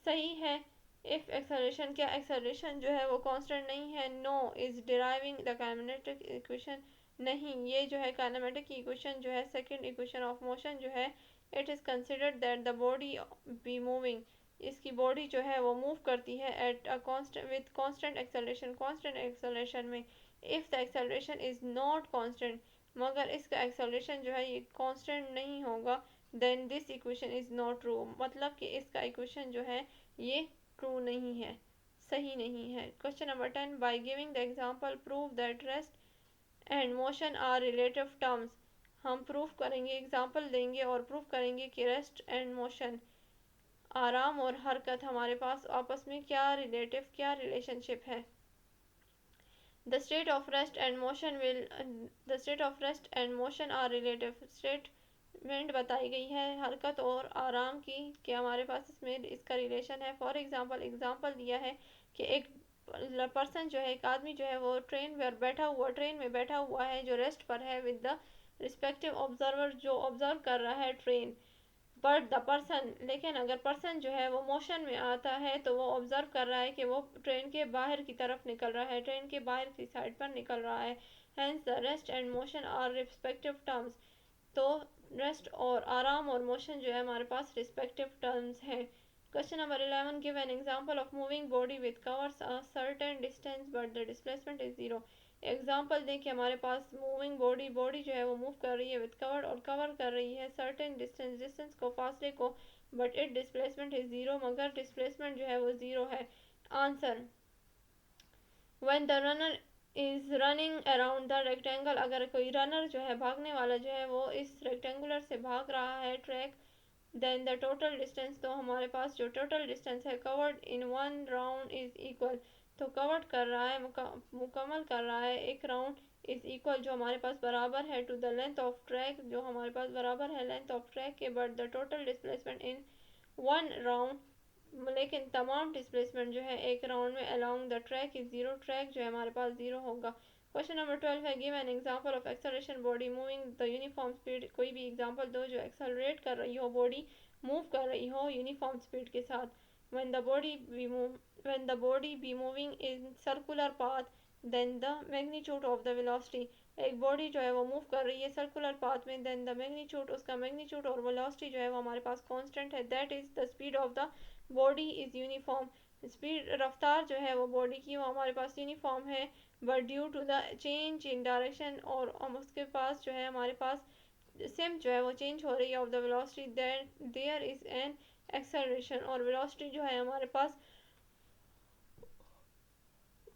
सही है? If acceleration, क्या acceleration जो है वो constant नहीं है? No is deriving the kinematic equation, नहीं ये जो है काइनेमेटिक की इक्वेशन जो है सेकंड इक्वेशन ऑफ मोशन जो है, it is considered that the body be moving, इसकी बॉडी जो है वो मूव करती है at a constant with constant acceleration में. If the acceleration is not constant, मगर इसका एक्सेलरेशन जो है ये कांस्टेंट नहीं होगा, then this equation is not true, मतलब कि इसका इक्वेशन जो है ये ट्रू नहीं है, सही नहीं है. Question number 10, by giving the example prove that rest and motion are relative terms. हम प्रूफ करेंगे, एग्जांपल देंगे और प्रूफ करेंगे कि रेस्ट एंड मोशन, आराम और हरकत हमारे पास आपस में क्या रिलेशनशिप है. The state of rest and motion are relative. Statement बताई गई है हरकत और आराम की कि हमारे पास इसमें इसका रिलेशन है. फॉर एग्जांपल दिया है कि एक पर्सन जो है, एक आदमी जो है वो ट्रेन में बैठा हुआ है जो रेस्ट पर है विद द रिस्पेक्टिव ऑब्जर्वर, जो ऑब्जर्व कर रहा है ट्रेन. बट द पर्सन, लेकिन अगर पर्सन जो है वो मोशन में आता है तो वो ऑब्जर्व कर रहा है कि वो ट्रेन के बाहर की तरफ निकल रहा है, ट्रेन के बाहर की साइड पर निकल रहा है. Hence the rest and motion our respective terms. तो रेस्ट और आराम और मोशन जो है हमारे पास रिस्पेक्टिव टर्म्स हैं. Question number 11, give an example of moving body with covers a certain distance but the displacement is zero. Example दें कि हमारे पास मूविंग बॉडी जो है वो मूव कर रही है विद कवर, और कवर कर रही है सर्टेन डिस्टेंस को, फासले को, but it displacement is zero, मगर डिस्प्लेसमेंट जो है वो जीरो है. Answer, when the runner is running around the rectangle, अगर कोई रनर जो है भागने वाला जो है वो इस रेक्टेंगुलर से भाग रहा है track, then the total distance, तो हमारे पास जो टोटल डिस्टेंस है covered in one round is equal, तो कवर्ड कर रहा है, मुकम्मल कर रहा है एक राउंड, इज इक्वल जो हमारे पास बराबर है to the length of track, जो हमारे पास बराबर है लेंथ ऑफ ट्रैक के. But the total displacement in one round, लेकिन तमाम डिस्प्लेसमेंट जो है एक राउंड में along the track is zero, track जो है हमारे पास जीरो होगा. क्वेश्चन नंबर 12 है, give an example of acceleration body moving the uniform speed. कोई भी एग्जांपल दो जो एक्सेलरेट कर रही हो, बॉडी मूव कर रही हो यूनिफॉर्म स्पीड के साथ. When the body be moving in circular path, then the magnitude of the velocity, एक बॉडी जो है वो मूव कर रही है सर्कुलर पाथ में, देन द मैग्नीट्यूड, उसका मैग्नीट्यूड और वेलोसिटी जो है वो हमारे पास कांस्टेंट है, that is the speed of the body is uniform, speed रफ्तार जो है वो बॉडी की वो हमारे पास यूनिफॉर्म है, but due to the change in direction, और हम उसके पास जो है हमारे पास सिम जो है वो चेंज हो रही है of the velocity, that there is an acceleration, और वेलोसिटी जो है हमारे पास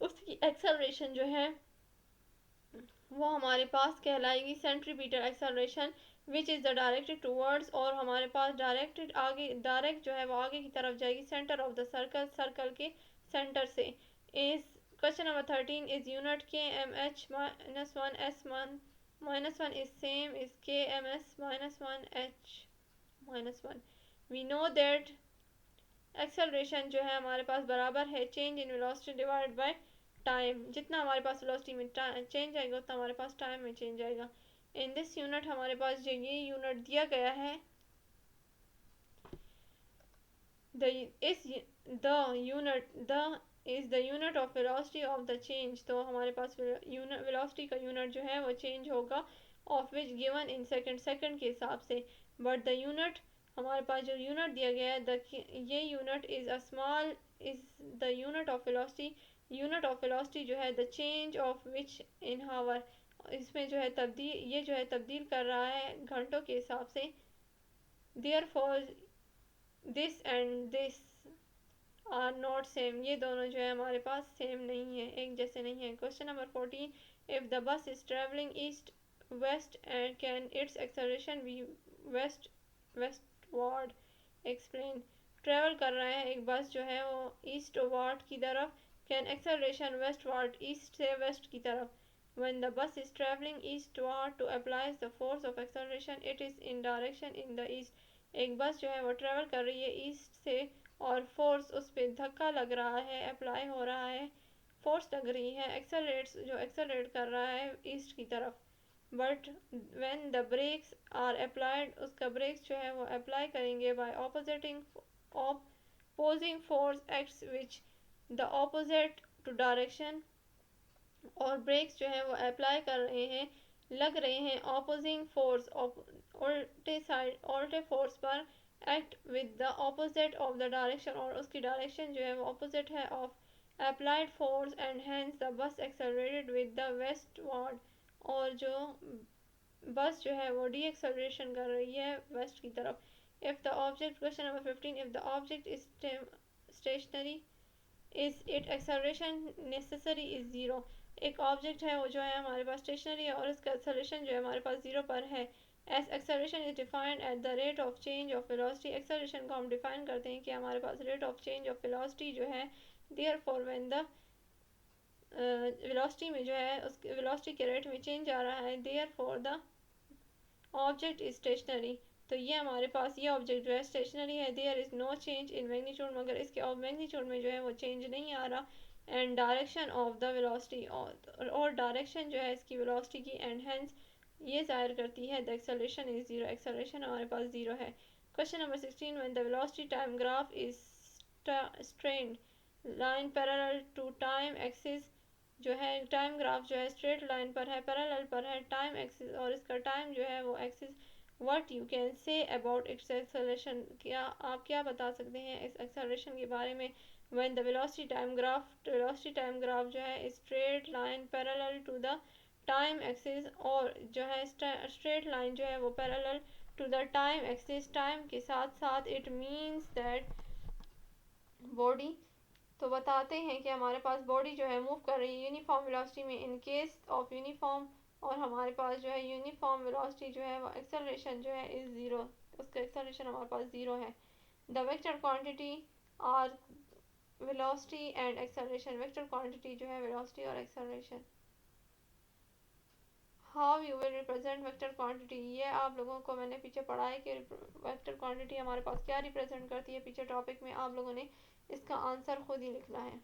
उसकी एक्सेलरेशन जो है वो हमारे पास कहलाएगी centripetal acceleration, which is the directed towards, और हमारे पास डायरेक्टेड आगे, डायरेक्ट जो है वो आगे की तरफ जाएगी centre of the circle, circle के सेंटर से। Is question number 13 is unit K M H minus one S minus one is same is K M S minus one H minus one, we know that acceleration जो है हमारे पास बराबर है change in velocity divide by time, जितना हमारे पास velocity में change आएगा उतना हमारे पास टाइम में चेंज आएगा। इन दिस यूनिट हमारे पास जो ये यूनिट दिया गया है the is the unit of velocity of the change, तो हमारे पास वेलोसिटी का यूनिट जो है वो चेंज होगा of which given in second, second के हिसाब से, बट द यूनिट हमारे पास जो यूनिट दिया गया है ये unit is a small is the unit of velocity, unit of velocity जो है द चेंज ऑफ विच इन हावर, इसमें जो है तब्दील, ये जो है तब्दील कर रहा है घंटों के हिसाब से, therefore this and this are not same, ये दोनों जो है हमारे पास सेम नहीं है, एक जैसे नहीं है। Question number 14 if the bus is travelling east west and can its acceleration be west westward, explain, travel कर रहा है एक बस जो है वो ईस्ट वार्ड की तरफ, कैन एक्सेलरेशन वेस्टवर्ड, ईस्ट से वेस्ट की तरफ, when the bus is traveling eastward to apply the force of acceleration it is in direction in the east, एक बस जो है वो ट्रेवल कर रही है ईस्ट से और फोर्स उस पर धक्का लग रहा है, अप्लाई हो रहा है, फोर्स लग रही है, एक्सेलरेट्स जो एक्सेलरेट कर रहा है ईस्ट की तरफ, but when the brakes are applied, उसका ब्रेक्स जो है वो अप्लाई करेंगे by oppositing opposing force acts which the opposite to direction, और ब्रेक्स जो है वो अप्लाई कर रहे हैं, लग रहे हैं ऑपोजिंग फोर्स उल्टे साइड उल्टे फोर्स पर, act with the opposite of the direction, और उसकी डायरेक्शन जो है वो ऑपोजिट है of applied force, and hence the bus accelerated with the westward, और जो बस जो है वो डी एक्सेलरेशन कर रही है वेस्ट की तरफ। If the object, question number 15, if the object is stationary is it acceleration necessary is zero, एक ऑब्जेक्ट है वो जो है हमारे पास स्टेशनरी है और इसका एक्सेलरेशन जो है हमारे पास ज़ीरो पर है, as acceleration is defined at the rate of change of velocity, acceleration को हम डिफाइन करते हैं कि हमारे पास rate of change of velocity जो है, देयरफॉर व्हेन द वेलोसिटी में जो है उसके वेलोसिटी के रेट में चेंज आ रहा है, therefore the object is stationary, तो ये हमारे पास ये ऑब्जेक्ट जो है स्टेशनरी है, there is no change in magnitude, मगर इसके मैग्नीट्यूड में जो है वो चेंज नहीं आ रहा, and direction of the velocity, और डायरेक्शन जो है इसकी वेलोसिटी की, एंड हेंस ये जाहिर करती है the acceleration is zero, acceleration हमारे पास ज़ीरो है। Question number 16 when the velocity time graph is straight line parallel to time axis, जो है टाइम ग्राफ जो है स्ट्रेट लाइन पर है, पैरेलल पर है टाइम एक्सिस, और इसका टाइम जो है वो axis, what you can say about it's acceleration, क्या आप क्या बता सकते हैं इस एक्सेलरेशन के बारे में। When the velocity time graph जो है straight line parallel to the time axis, और जो है स्ट्रेट लाइन जो है वो parallel to the time axis, time के साथ साथ, इट मीन्स दैट बॉडी, तो बताते हैं कि हमारे पास बॉडी जो है मूव कर रही है यूनिफॉर्म वेलोसिटी में, इन केस ऑफ यूनिफॉर्म, और हमारे पास जो है यूनिफॉर्म वेलोसिटी जो है वो एक्सेलरेशन जो है इज ज़ीरो, उसका एक्सेलरेशन हमारे पास ज़ीरो है। The vector quantity are velocity and acceleration, vector quantity जो है वेलोसिटी और acceleration. How you will represent vector quantity, ये आप लोगों को मैंने पीछे पढ़ा है कि वेक्टर क्वांटिटी हमारे पास क्या रिप्रेजेंट करती है, पीछे टॉपिक में आप लोगों ने इसका आंसर खुद ही लिखना है।